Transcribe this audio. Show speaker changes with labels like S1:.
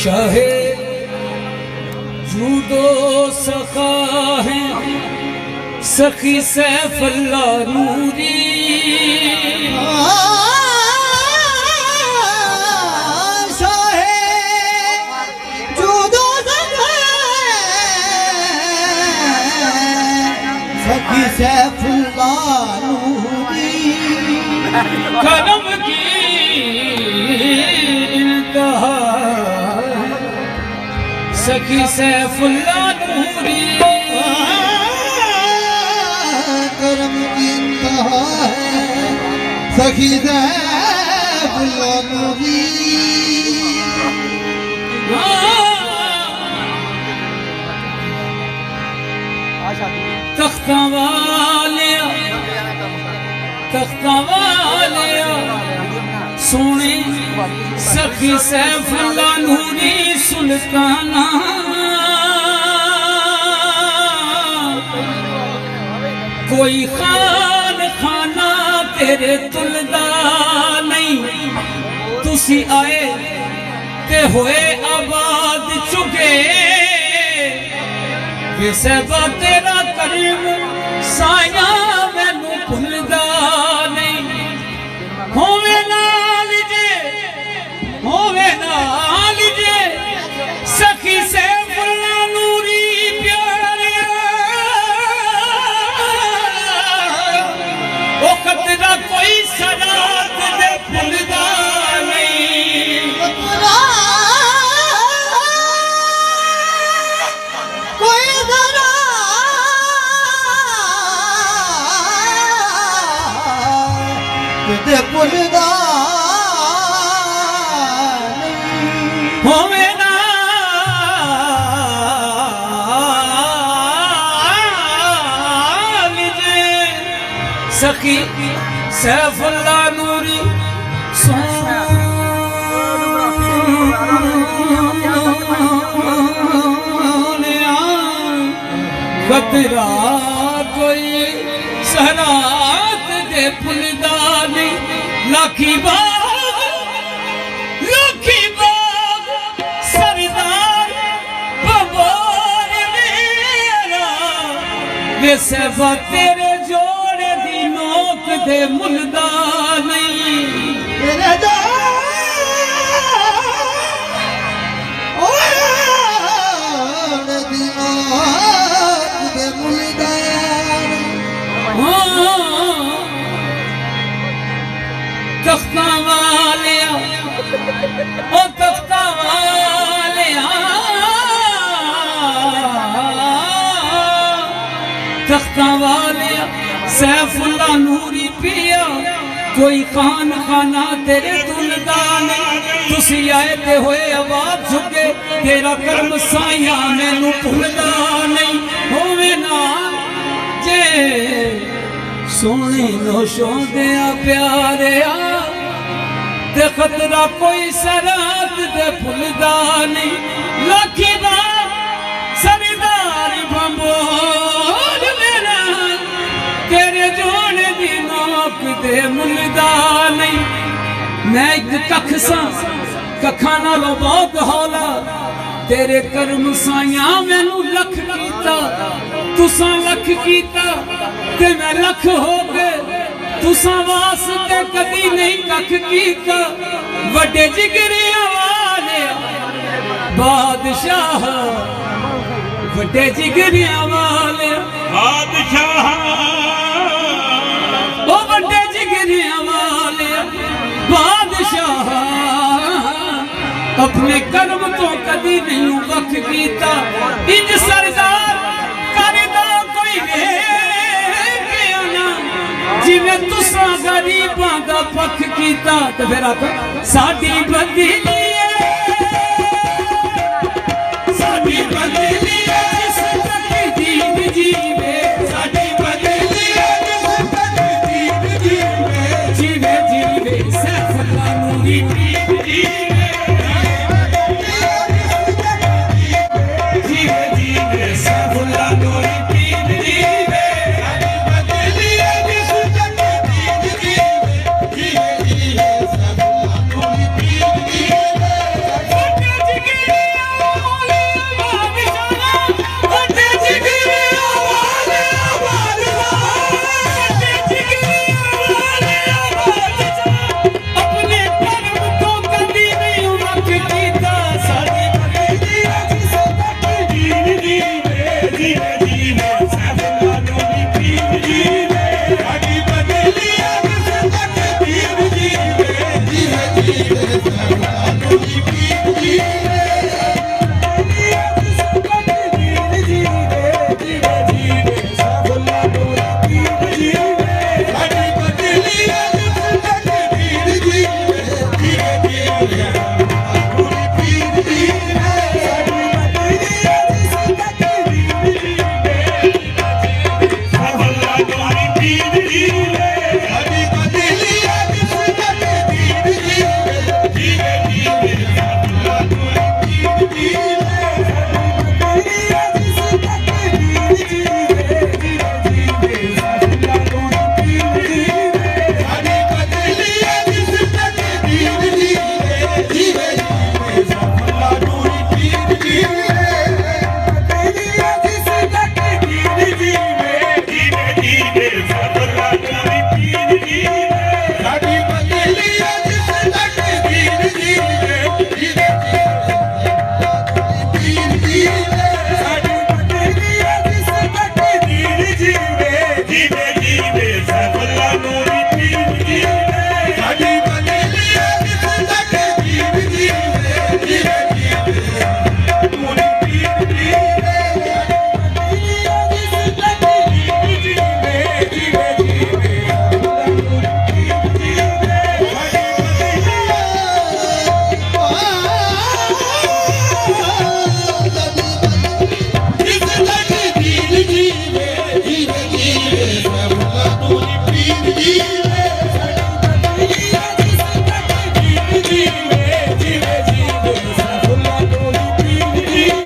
S1: Shah judo सखा है सखी सैफुल्ला नूरी
S2: सैफुल्ला नूरी
S1: करम की इंतहा सखी सैफुल्ला नूरी
S2: करम की इंतहा सखी सैफुल्ला नूरी
S1: तख्ता वाले सोने सखी सैफुल्ला नूरी सुल्ताना कोई खान खाना तेरे तुलदा नहीं तुसी आए ते होए आबाद चुके बेसबा तेरा करीम साया मैनू भुलदा नहीं होवे नाल जे सखी सैफुल्ला नूरी प्यारिया ओ खतरा कोई सरात दे भुलदा
S2: भुलदा
S1: होवे नाल जे सखी सैफुल्ला नूरी सोनिया खतरा कोई सहरात दे भुलदा नहीं लाखी बाग सरदार बबोर मेरा बेसबा तेरे जोड़े दी नोक दे मुलदा नहीं
S2: तेरे जोड़े दी नोक दे मुलदा
S1: तख्ता वाले ओ तख्ता वाले तख्ता वाले सैफुल्ला नूरी पिया कोई खान खाना तेरे तुलदा नहीं तुसी आए ते होए आवाज झुके तेरा कर्म साया मैनू भुलदा नहीं होवे ना जे सोनी नोशों दिया प्यारे ते खतरा कोई सरात दे भुलदा नहीं लाखी बार सरदार बंबोर मेरा तेरे जोड़े दी नोक दे मुलदा नहीं मैं एक कख सा कखा नालों बहुत हौला तेरे कर्म साया मैनू लख कीता तुसा लख कीता ते मैं लख हो गए तुसा वास्ते कदी नहीं कख कीता वड्डे जिगरिया वाले बादशाह वड्डे जिगरिया वाले बादशाह ओ वड्डे जिगरिया वाले बादशाह अपने कर्म तो कदी नहीं वख कीता इंज सरदार करदा कोई जिवें तुसा गरीबां दा पख कीता ते फिर आप साडी बदली साडी बदली जिस तक दीन जीवे साडी बदली जिस तक दीन जीवे जीवे जीवे सैफुल्ला नूरी जीवे जीवे जीवे सैफुल्ला नूरी जीवे
S2: है